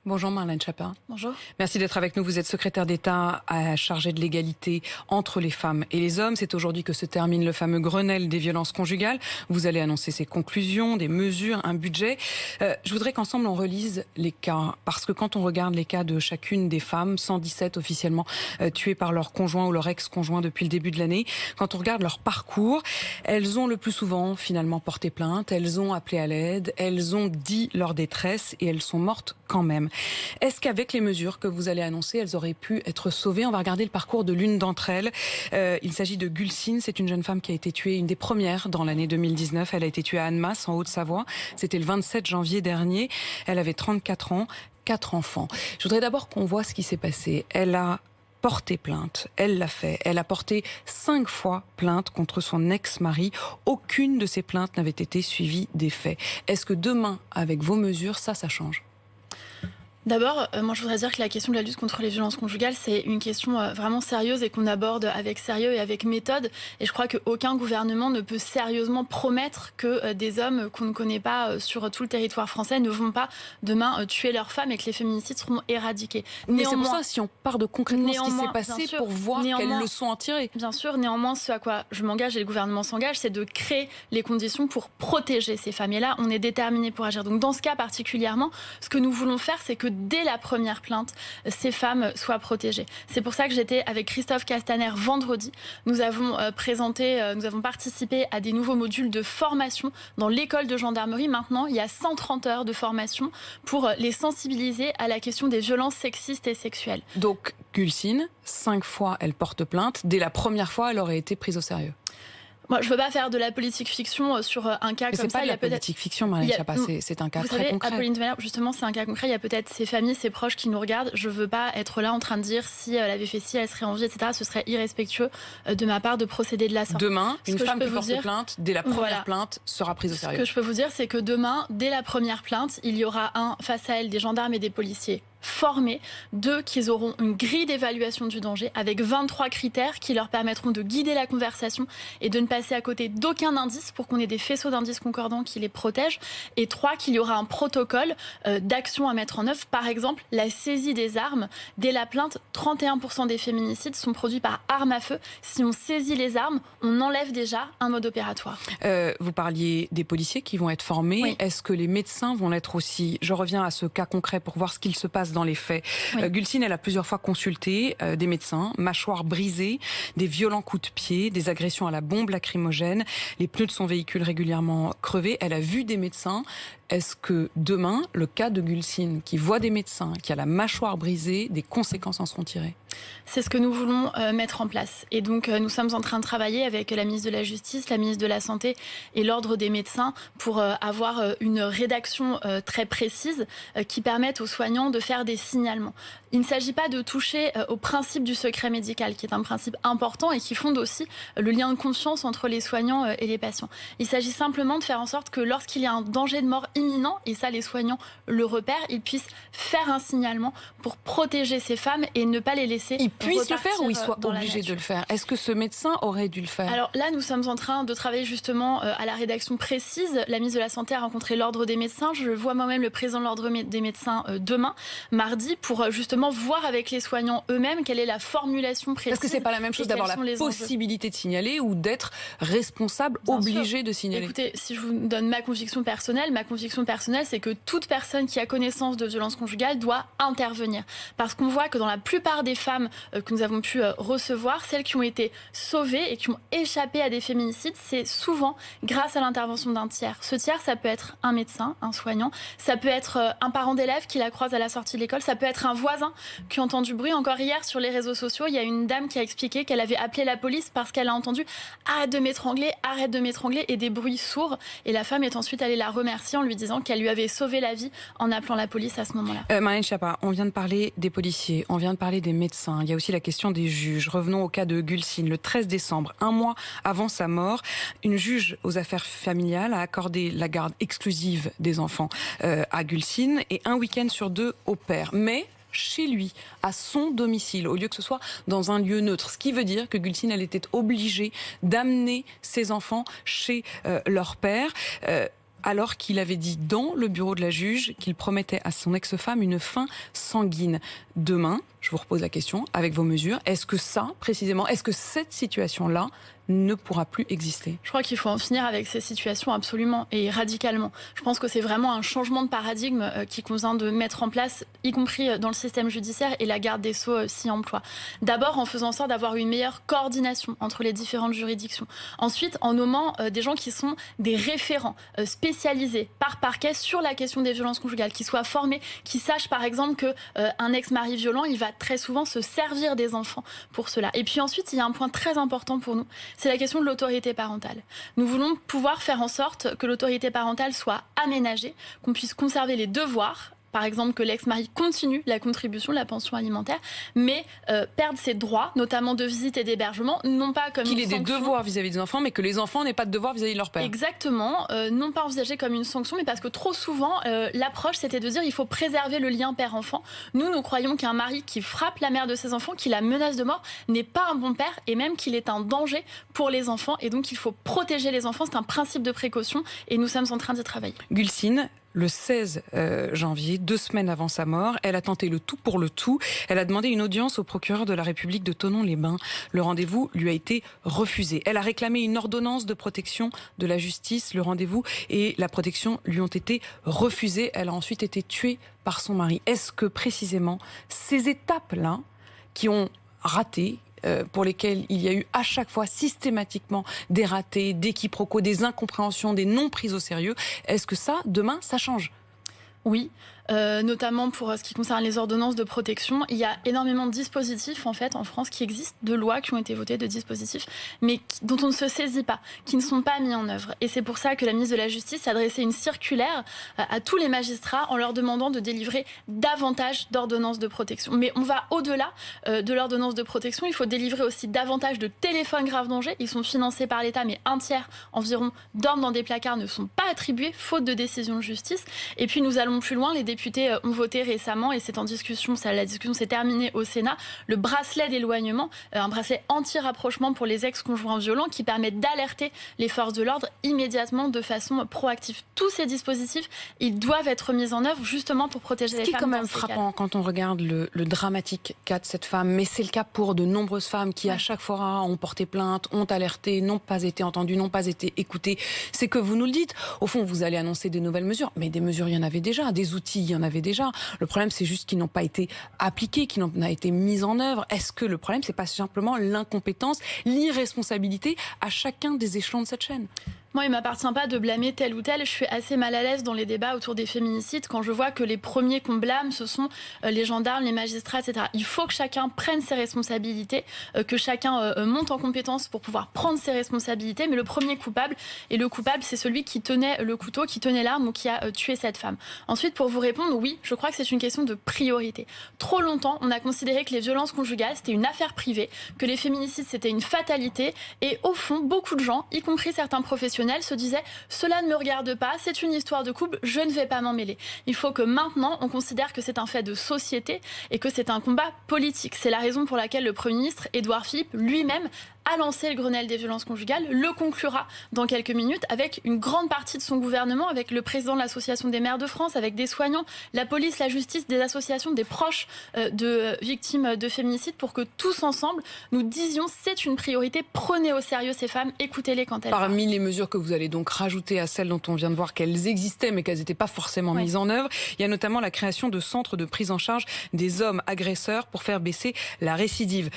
Bonjour Marlène Schiappa. Bonjour. Merci d'être avec nous. Vous êtes secrétaire d'État chargée de l'égalité entre les femmes et les hommes. C'est aujourd'hui que se termine le fameux Grenelle des violences conjugales. Vous allez annoncer ses conclusions, des mesures, un budget. Je voudrais qu'ensemble on relise les cas, parce que quand on regarde les cas de chacune des femmes, 117 officiellement tuées par leur conjoint ou leur ex-conjoint depuis le début de l'année, quand on regarde leur parcours, elles ont le plus souvent finalement porté plainte, elles ont appelé à l'aide, elles ont dit leur détresse et elles sont mortes quand même. Est-ce qu'avec les mesures que vous allez annoncer, elles auraient pu être sauvées? On va regarder le parcours de l'une d'entre elles. Il s'agit de Gülsine. C'est une jeune femme qui a été tuée, une des premières dans l'année 2019. Elle a été tuée à Annemasse, en Haute-Savoie. C'était le 27 janvier dernier. Elle avait 34 ans, 4 enfants. Je voudrais d'abord qu'on voit ce qui s'est passé. Elle a porté plainte, elle l'a fait. Elle a porté 5 fois plainte contre son ex-mari. Aucune de ces plaintes n'avait été suivie des faits. Est-ce que demain, avec vos mesures, ça change? D'abord, moi je voudrais dire que la question de la lutte contre les violences conjugales, c'est une question vraiment sérieuse et qu'on aborde avec sérieux et avec méthode. Et je crois qu'aucun gouvernement ne peut sérieusement promettre que des hommes qu'on ne connaît pas sur tout le territoire français ne vont pas demain tuer leurs femmes et que les féminicides seront éradiqués. Mais c'est pour ça, si on part de concrètement ce qui s'est passé, sûr, pour voir quelles leçons en tirer. Bien sûr, néanmoins, ce à quoi je m'engage et le gouvernement s'engage, c'est de créer les conditions pour protéger ces femmes. Et là, on est déterminé pour agir. Donc dans ce cas particulièrement, ce que nous voulons faire, c'est que dès la première plainte, ces femmes soient protégées. C'est pour ça que j'étais avec Christophe Castaner vendredi. Nous avons participé à des nouveaux modules de formation dans l'école de gendarmerie. Maintenant, il y a 130 heures de formation pour les sensibiliser à la question des violences sexistes et sexuelles. Donc, Gülsine, 5 fois, elle porte plainte. Dès la première fois, elle aurait été prise au sérieux. Moi, je ne veux pas faire de la politique fiction sur un cas comme ça. C'est pas de la politique fiction, Marlène Schiappa, c'est un cas très concret. Apolline de Malherbe, justement, c'est un cas concret. Il y a peut-être ses familles, ses proches qui nous regardent. Je ne veux pas être là en train de dire si elle avait fait ci, elle serait en vie, etc. Ce serait irrespectueux de ma part de procéder de la sorte. Demain, une femme qui porte plainte, dès la première plainte, sera prise au sérieux. Ce que je peux vous dire, c'est que demain, dès la première plainte, il y aura face à elle des gendarmes et des policiers formés, 2 qui auront une grille d'évaluation du danger avec 23 critères qui leur permettront de guider la conversation et de ne passer à côté d'aucun indice pour qu'on ait des faisceaux d'indices concordants qui les protègent, et 3 qu'il y aura un protocole d'action à mettre en œuvre. Par exemple, la saisie des armes. Dès la plainte, 31% des féminicides sont produits par arme à feu. Si on saisit les armes, on enlève déjà un mode opératoire. Vous parliez des policiers qui vont être formés. Oui. Est-ce que les médecins vont l'être aussi? Je reviens à ce cas concret pour voir ce qu'il se passe dans les faits. Oui. Gülsine, elle a plusieurs fois consulté des médecins, mâchoire brisée, des violents coups de pied, des agressions à la bombe lacrymogène, les pneus de son véhicule régulièrement crevés. Elle a vu des médecins. Est-ce que demain, le cas de Gülsine, qui voit des médecins, qui a la mâchoire brisée, des conséquences en seront tirées? C'est ce que nous voulons mettre en place. Et donc, nous sommes en train de travailler avec la ministre de la Justice, la ministre de la Santé et l'Ordre des médecins pour avoir une rédaction très précise qui permette aux soignants de faire des signalements. Il ne s'agit pas de toucher au principe du secret médical, qui est un principe important et qui fonde aussi le lien de confiance entre les soignants et les patients. Il s'agit simplement de faire en sorte que lorsqu'il y a un danger de mort imminent, et ça les soignants le repèrent, ils puissent faire un signalement pour protéger ces femmes et ne pas les laisser. Ils puissent le faire ou ils soient obligés de le faire? Est-ce que ce médecin aurait dû le faire? Alors là, nous sommes en train de travailler justement à la rédaction précise. La ministre de la Santé a rencontré l'Ordre des médecins. Je vois moi-même le président de l'Ordre des médecins demain, mardi, pour justement voir avec les soignants eux-mêmes quelle est la formulation précise. Est-ce que c'est pas la même chose d'avoir la possibilité de signaler ou d'être responsable, obligé de signaler? Écoutez, si je vous donne ma conviction personnelle, c'est que toute personne qui a connaissance de violences conjugales doit intervenir. Parce qu'on voit que dans la plupart des femmes que nous avons pu recevoir, celles qui ont été sauvées et qui ont échappé à des féminicides, c'est souvent grâce à l'intervention d'un tiers. Ce tiers, ça peut être un médecin, un soignant, ça peut être un parent d'élève qui la croise à la sortie de l'école, ça peut être un voisin qui entend du bruit. Encore hier, sur les réseaux sociaux, il y a une dame qui a expliqué qu'elle avait appelé la police parce qu'elle a entendu « arrête de m'étrangler » et des bruits sourds. Et la femme est ensuite allée la remercier en lui disant qu'elle lui avait sauvé la vie en appelant la police à ce moment-là. Marlène Schiappa, on vient de parler des policiers, on vient de parler des médecins. Il y a aussi la question des juges. Revenons au cas de Gülsine. Le 13 décembre, un mois avant sa mort, une juge aux affaires familiales a accordé la garde exclusive des enfants à Gülsine et un week-end sur 2 au père. Mais chez lui, à son domicile, au lieu que ce soit dans un lieu neutre. Ce qui veut dire que Gülsine, elle était obligée d'amener ses enfants chez leur père. alors qu'il avait dit dans le bureau de la juge qu'il promettait à son ex-femme une fin sanguine. Demain, je vous repose la question, avec vos mesures, est-ce que ça, précisément, est-ce que cette situation-là ne pourra plus exister? Je crois qu'il faut en finir avec ces situations absolument et radicalement. Je pense que c'est vraiment un changement de paradigme qui convient de mettre en place, y compris dans le système judiciaire, et la garde des Sceaux s'y emploie. D'abord en faisant en sorte d'avoir une meilleure coordination entre les différentes juridictions. Ensuite en nommant des gens qui sont des référents spécialisés par parquet sur la question des violences conjugales, qui soient formés, qui sachent par exemple qu'un ex-mari violent, il va très souvent se servir des enfants pour cela. Et puis ensuite, il y a un point très important pour nous, c'est la question de l'autorité parentale. Nous voulons pouvoir faire en sorte que l'autorité parentale soit aménagée, qu'on puisse conserver les devoirs, par exemple que l'ex-mari continue la contribution, la pension alimentaire, mais perdre ses droits, notamment de visite et d'hébergement, non pas comme qu'il une ait sanction. des devoirs vis-à-vis des enfants, mais que les enfants n'aient pas de devoirs vis-à-vis de leur père. Exactement, non pas envisagé comme une sanction, mais parce que trop souvent, l'approche c'était de dire il faut préserver le lien père-enfant. Nous croyons qu'un mari qui frappe la mère de ses enfants, qui la menace de mort, n'est pas un bon père, et même qu'il est un danger pour les enfants, et donc il faut protéger les enfants, c'est un principe de précaution, et nous sommes en train d'y travailler. Gulcine, le 16 janvier, 2 semaines avant sa mort, elle a tenté le tout pour le tout. Elle a demandé une audience au procureur de la République de Thonon-les-Bains. Le rendez-vous lui a été refusé. Elle a réclamé une ordonnance de protection de la justice. Le rendez-vous et la protection lui ont été refusés. Elle a ensuite été tuée par son mari. Est-ce que précisément ces étapes-là qui ont raté, pour lesquels il y a eu à chaque fois systématiquement des ratés, des quiproquos, des incompréhensions, des non prises au sérieux, est-ce que ça, demain, ça change? Oui, notamment pour ce qui concerne les ordonnances de protection. Il y a énormément de dispositifs en fait en France qui existent, de lois qui ont été votées, de dispositifs, mais dont on ne se saisit pas, qui ne sont pas mis en œuvre. Et c'est pour ça que la ministre de la Justice a adressé une circulaire à tous les magistrats en leur demandant de délivrer davantage d'ordonnances de protection. Mais on va au-delà de l'ordonnance de protection. Il faut délivrer aussi davantage de téléphones grave danger. Ils sont financés par l'État, mais un tiers environ dorment dans des placards, ne sont pas attribués, faute de décision de justice. Et puis nous allons plus loin. Les députés ont voté récemment, et c'est en discussion, la discussion s'est terminée au Sénat, le bracelet d'éloignement, un bracelet anti-rapprochement pour les ex-conjoints violents qui permet d'alerter les forces de l'ordre immédiatement de façon proactive. Tous ces dispositifs, ils doivent être mis en œuvre justement pour protéger les femmes. Ce qui est quand même frappant quand on regarde le dramatique cas de cette femme, mais c'est le cas pour de nombreuses femmes qui à chaque fois ont porté plainte, ont alerté, n'ont pas été entendues, n'ont pas été écoutées, c'est que vous nous le dites. Au fond, vous allez annoncer des nouvelles mesures, mais des mesures, il y en avait déjà, des outils, il y en avait déjà. Le problème, c'est juste qu'ils n'ont pas été appliqués, qu'ils n'ont pas été mis en œuvre. Est-ce que le problème, c'est pas simplement l'incompétence, l'irresponsabilité à chacun des échelons de cette chaîne? Moi, il ne m'appartient pas de blâmer tel ou tel. Je suis assez mal à l'aise dans les débats autour des féminicides quand je vois que les premiers qu'on blâme, ce sont les gendarmes, les magistrats, etc. Il faut que chacun prenne ses responsabilités, que chacun monte en compétence pour pouvoir prendre ses responsabilités. Mais le premier coupable, et le coupable, c'est celui qui tenait le couteau, qui tenait l'arme ou qui a tué cette femme. Ensuite, pour vous répondre, oui, je crois que c'est une question de priorité. Trop longtemps, on a considéré que les violences conjugales, c'était une affaire privée, que les féminicides, c'était une fatalité. Et au fond, beaucoup de gens, y compris certains professionnels, se disaient « cela ne me regarde pas, c'est une histoire de couple, je ne vais pas m'en mêler ». Il faut que maintenant, on considère que c'est un fait de société et que c'est un combat politique. C'est la raison pour laquelle le Premier ministre, Édouard Philippe, lui-même, a lancé le Grenelle des violences conjugales, le conclura dans quelques minutes avec une grande partie de son gouvernement, avec le président de l'Association des maires de France, avec des soignants, la police, la justice, des associations, des proches de victimes de féminicide, pour que tous ensemble, nous disions c'est une priorité, prenez au sérieux ces femmes, écoutez-les quand elles parlent. Parmi les mesures que vous allez donc rajouter à celles dont on vient de voir qu'elles existaient mais qu'elles n'étaient pas forcément mises en œuvre, il y a notamment la création de centres de prise en charge des hommes agresseurs pour faire baisser la récidive.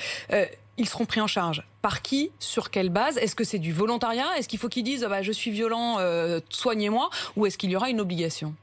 Ils seront pris en charge par qui? Sur quelle base? Est-ce que c'est du volontariat? Est-ce qu'il faut qu'ils disent je suis violent, soignez-moi? Ou est-ce qu'il y aura une obligation?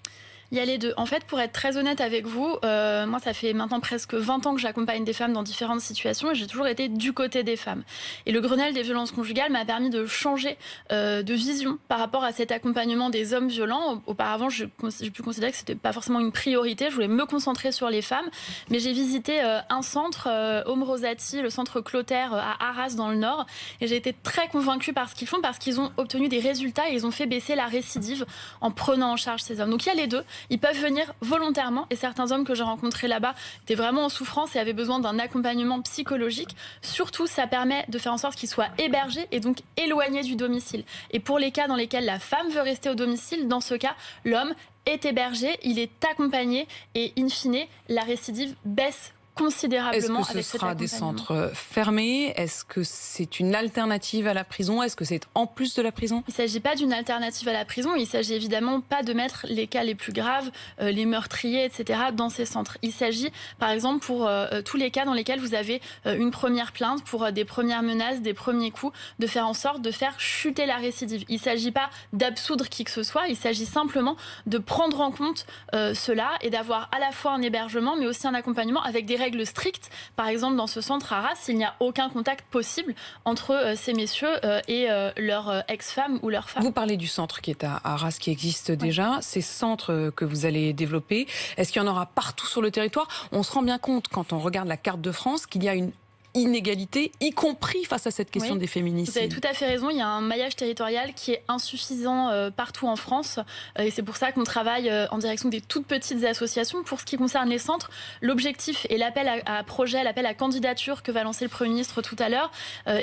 Il y a les deux. En fait, pour être très honnête avec vous, moi, ça fait maintenant presque 20 ans que j'accompagne des femmes dans différentes situations et j'ai toujours été du côté des femmes. Et le Grenelle des violences conjugales m'a permis de changer de vision par rapport à cet accompagnement des hommes violents. Auparavant, j'ai pu considérer que c'était pas forcément une priorité. Je voulais me concentrer sur les femmes. Mais j'ai visité un centre, Home Rosati, le centre Clotaire à Arras dans le Nord. Et j'ai été très convaincue par ce qu'ils font, parce qu'ils ont obtenu des résultats et ils ont fait baisser la récidive en prenant en charge ces hommes. Donc il y a les deux. Ils peuvent venir volontairement et certains hommes que j'ai rencontrés là-bas étaient vraiment en souffrance et avaient besoin d'un accompagnement psychologique. Surtout, ça permet de faire en sorte qu'ils soient hébergés et donc éloignés du domicile. Et pour les cas dans lesquels la femme veut rester au domicile, dans ce cas, l'homme est hébergé, il est accompagné et in fine, la récidive baisse considérablement. Est-ce que ce sera des centres fermés? Est-ce que c'est une alternative à la prison? Est-ce que c'est en plus de la prison? Il ne s'agit pas d'une alternative à la prison. Il ne s'agit évidemment pas de mettre les cas les plus graves, les meurtriers, etc., dans ces centres. Il s'agit, par exemple, pour tous les cas dans lesquels vous avez une première plainte, pour des premières menaces, des premiers coups, de faire en sorte de faire chuter la récidive. Il ne s'agit pas d'absoudre qui que ce soit. Il s'agit simplement de prendre en compte cela et d'avoir à la fois un hébergement, mais aussi un accompagnement avec des règles strictes. Par exemple, dans ce centre à Arras, il n'y a aucun contact possible entre ces messieurs et leur ex-femme ou leur femme. Vous parlez du centre qui est à Arras, qui existe déjà. Ces centres que vous allez développer, est-ce qu'il y en aura partout sur le territoire? On se rend bien compte, quand on regarde la carte de France, qu'il y a une inégalité, y compris face à cette question des féminicides. Vous avez tout à fait raison, il y a un maillage territorial qui est insuffisant partout en France et c'est pour ça qu'on travaille en direction des toutes petites associations. Pour ce qui concerne les centres, l'objectif et l'appel à projet, l'appel à candidature que va lancer le Premier ministre tout à l'heure,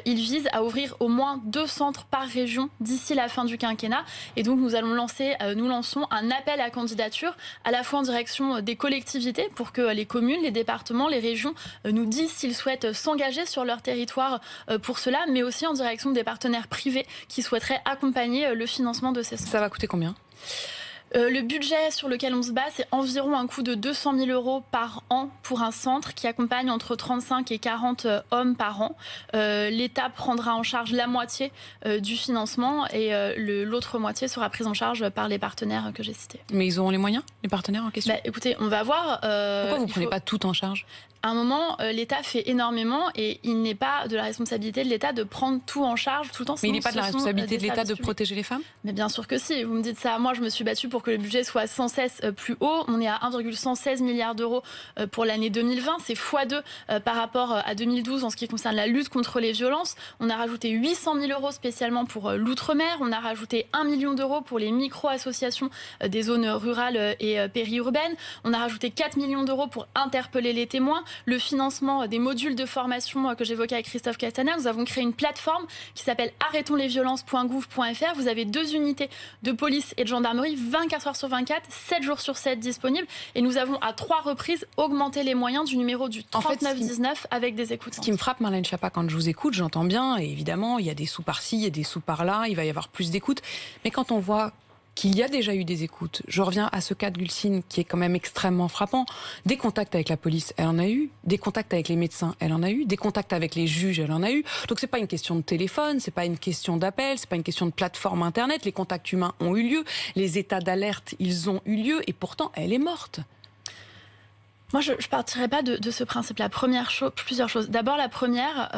il vise à ouvrir au moins 2 centres par région d'ici la fin du quinquennat. Et donc nous lançons un appel à candidature à la fois en direction des collectivités pour que les communes, les départements, les régions nous disent s'ils souhaitent s'engager sur leur territoire pour cela, mais aussi en direction des partenaires privés qui souhaiteraient accompagner le financement de ces centres. Ça va coûter combien ? Le budget sur lequel on se bat, c'est environ un coût de 200 000 € par an pour un centre qui accompagne entre 35 et 40 hommes par an. L'État prendra en charge la moitié du financement et l'autre moitié sera prise en charge par les partenaires que j'ai cités. Mais ils auront les moyens, les partenaires en question ? Écoutez, on va voir. Pourquoi vous ne prenez pas tout en charge ? À un moment, l'État fait énormément et il n'est pas de la responsabilité de l'État de prendre tout en charge tout le temps. Mais il n'est pas de la responsabilité de l'État de protéger les femmes ? Mais bien sûr que si. Vous me dites ça. Moi, je me suis battue pour que le budget soit sans cesse plus haut. On est à 1,116 milliard d'euros pour l'année 2020. C'est x2 par rapport à 2012 en ce qui concerne la lutte contre les violences. On a rajouté 800 000 € spécialement pour l'outre-mer. On a rajouté 1 million d'euros pour les micro-associations des zones rurales et périurbaines. On a rajouté 4 millions d'euros pour interpeller les témoins. Le financement des modules de formation que j'évoquais avec Christophe Castaner. Nous avons créé une plateforme qui s'appelle arrêtonslesviolences.gouv.fr. Vous avez 2 unités de police et de gendarmerie, 24 heures sur 24, 7 jours sur 7 disponibles. Et nous avons à 3 reprises augmenté les moyens du numéro du 3919 avec des écoutes. Ce qui me frappe, Marlène Schiappa, quand je vous écoute, j'entends bien, et évidemment, il y a des sous par-ci, il y a des sous par-là, il va y avoir plus d'écoutes. Mais quand on voit qu'il y a déjà eu des écoutes. Je reviens à ce cas de Gulsine qui est quand même extrêmement frappant. Des contacts avec la police, elle en a eu. Des contacts avec les médecins, elle en a eu. Des contacts avec les juges, elle en a eu. Donc c'est pas une question de téléphone, c'est pas une question d'appel, c'est pas une question de plateforme internet. Les contacts humains ont eu lieu. Les états d'alerte, ils ont eu lieu. Et pourtant, elle est morte. Moi, je ne partirais pas de ce principe-là. Première chose, plusieurs choses. D'abord, la première,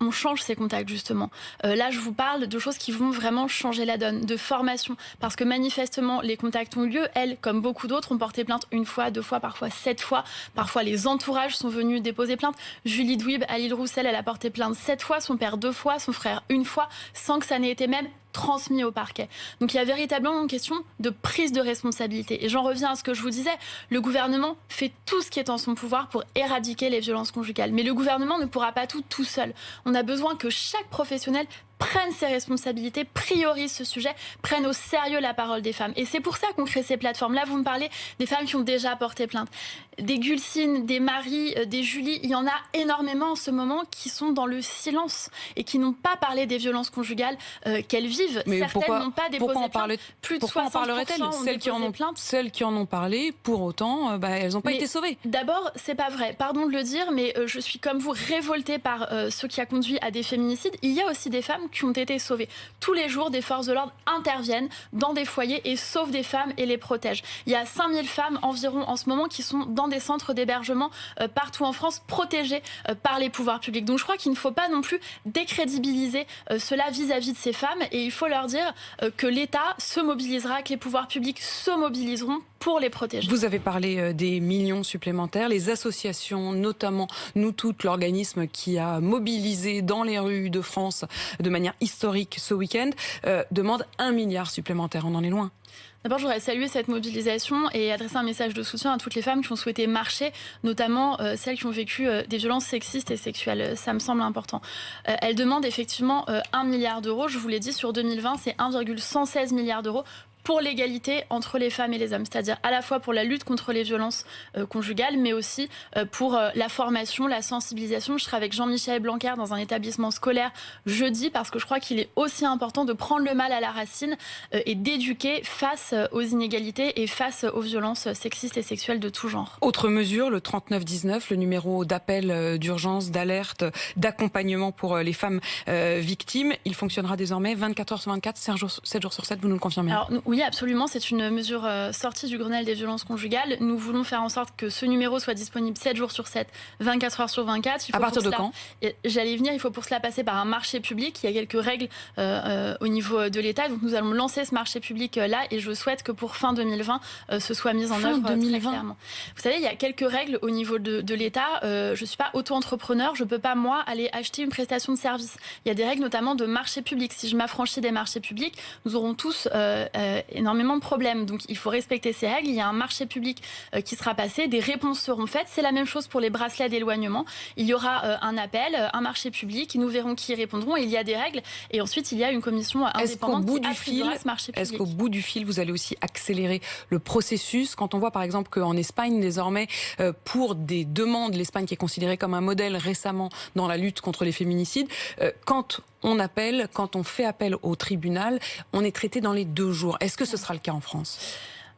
on change ses contacts, justement. Là, je vous parle de choses qui vont vraiment changer la donne, de formation. Parce que manifestement, les contacts ont eu lieu. Elles, comme beaucoup d'autres, ont porté plainte 1 fois, 2 fois, parfois 7 fois. Parfois, les entourages sont venus déposer plainte. Julie Douib, à l'Île-Roussel, elle a porté plainte 7 fois, son père 2 fois, son frère 1 fois, sans que ça n'ait été même transmis au parquet. Donc il y a véritablement une question de prise de responsabilité. Et j'en reviens à ce que je vous disais, le gouvernement fait tout ce qui est en son pouvoir pour éradiquer les violences conjugales. Mais le gouvernement ne pourra pas tout seul. On a besoin que chaque professionnel prenne ses responsabilités, priorise ce sujet, prenne au sérieux la parole des femmes. Et c'est pour ça qu'on crée ces plateformes. Là, vous me parlez des femmes qui ont déjà porté plainte. Des Gulsine, des Marie, des Julie, il y en a énormément en ce moment qui sont dans le silence et qui n'ont pas parlé des violences conjugales qu'elles vivent. Mais certaines n'ont pas déposé plainte. Plus de 60% ont déposé plainte. Celles qui en ont parlé, pour autant, elles n'ont pas été sauvées. D'abord, c'est pas vrai. Pardon de le dire, mais je suis comme vous révoltée par ce qui a conduit à des féminicides. Il y a aussi des femmes qui ont été sauvées. Tous les jours, des forces de l'ordre interviennent dans des foyers et sauvent des femmes et les protègent. Il y a 5000 femmes environ en ce moment qui sont dans des centres d'hébergement partout en France, protégées par les pouvoirs publics. Donc je crois qu'il ne faut pas non plus décrédibiliser cela vis-à-vis de ces femmes et il faut leur dire que l'État se mobilisera, que les pouvoirs publics se mobiliseront pour les protéger. Vous avez parlé des millions supplémentaires, les associations, notamment Nous Toutes, l'organisme qui a mobilisé dans les rues de France de manière manière historique ce week-end, demande 1 milliard supplémentaire. On en est loin. D'abord, je voudrais saluer cette mobilisation et adresser un message de soutien à toutes les femmes qui ont souhaité marcher, notamment celles qui ont vécu des violences sexistes et sexuelles. Ça me semble important. Elles demandent effectivement 1 milliard d'euros. Je vous l'ai dit, sur 2020, c'est 1,116 milliard d'euros pour l'égalité entre les femmes et les hommes, c'est-à-dire à la fois pour la lutte contre les violences conjugales, mais aussi pour la formation, la sensibilisation. Je serai avec Jean-Michel Blanquer dans un établissement scolaire jeudi, parce que je crois qu'il est aussi important de prendre le mal à la racine et d'éduquer face aux inégalités et face aux violences sexistes et sexuelles de tout genre. Autre mesure, le 3919, le numéro d'appel d'urgence, d'alerte, d'accompagnement pour les femmes victimes. Il fonctionnera désormais 24 heures sur 24, 7 jours sur 7, vous nous le confirmez? Alors, oui, absolument, c'est une mesure sortie du Grenelle des violences conjugales. Nous voulons faire en sorte que ce numéro soit disponible 7 jours sur 7, 24 heures sur 24. À partir de quand? J'allais venir, il faut pour cela passer par un marché public. Il y a quelques règles au niveau de l'État. Donc nous allons lancer ce marché public-là et je souhaite que pour fin 2020, ce soit mis en œuvre très clairement. Vous savez, il y a quelques règles au niveau de l'État. Je ne suis pas auto-entrepreneur, je ne peux pas, moi, aller acheter une prestation de service. Il y a des règles notamment de marché public. Si je m'affranchis des marchés publics, nous aurons tous énormément de problèmes. Donc il faut respecter ces règles. Il y a un marché public qui sera passé, des réponses seront faites. C'est la même chose pour les bracelets d'éloignement. Il y aura un appel, un marché public, nous verrons qui y répondront. Il y a des règles et ensuite il y a une commission indépendante qui attribuera ce marché public. Est-ce qu'au bout du fil, vous allez aussi accélérer le processus? Quand on voit par exemple qu'en Espagne, désormais, pour des demandes, l'Espagne qui est considérée comme un modèle récemment dans la lutte contre les féminicides, quand on appelle, quand on fait appel au tribunal, on est traité dans les 2 jours. Est-ce que ce sera le cas en France?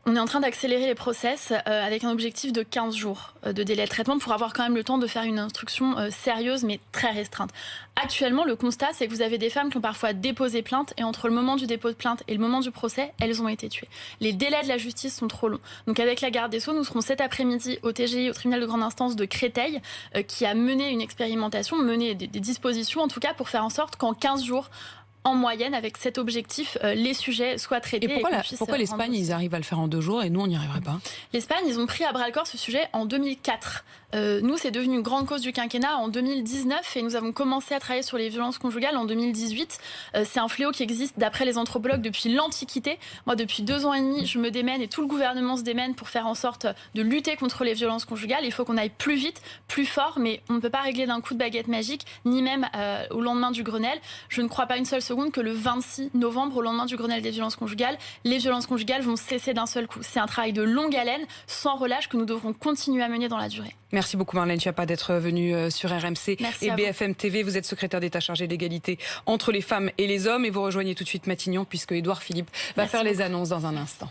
On est en train d'accélérer les process avec un objectif de 15 jours de délai de traitement pour avoir quand même le temps de faire une instruction sérieuse mais très restreinte. Actuellement, le constat, c'est que vous avez des femmes qui ont parfois déposé plainte et entre le moment du dépôt de plainte et le moment du procès, elles ont été tuées. Les délais de la justice sont trop longs. Donc avec la garde des Sceaux, nous serons cet après-midi au TGI, au tribunal de grande instance de Créteil, qui a mené une expérimentation, mené des dispositions en tout cas pour faire en sorte qu'en 15 jours, en moyenne, avec cet objectif, les sujets soient traités. Et pourquoi l'Espagne, ils arrivent à le faire en 2 jours et nous, on n'y arriverait pas? L'Espagne, ils ont pris à bras-le-corps ce sujet en 2004. Nous, c'est devenu une grande cause du quinquennat en 2019 et nous avons commencé à travailler sur les violences conjugales en 2018. C'est un fléau qui existe, d'après les anthropologues, depuis l'Antiquité. Moi, depuis 2 ans et demi, je me démène et tout le gouvernement se démène pour faire en sorte de lutter contre les violences conjugales. Il faut qu'on aille plus vite, plus fort, mais on ne peut pas régler d'un coup de baguette magique, ni même au lendemain du Grenelle. Je ne crois pas une seule seconde que le 26 novembre, au lendemain du Grenelle des violences conjugales, les violences conjugales vont cesser d'un seul coup. C'est un travail de longue haleine, sans relâche, que nous devrons continuer à mener dans la durée. Merci beaucoup Marlène Schiappa d'être venue sur RMC et BFM TV. Vous êtes secrétaire d'État chargée d'égalité entre les femmes et les hommes et vous rejoignez tout de suite Matignon puisque Édouard Philippe va faire les annonces dans un instant.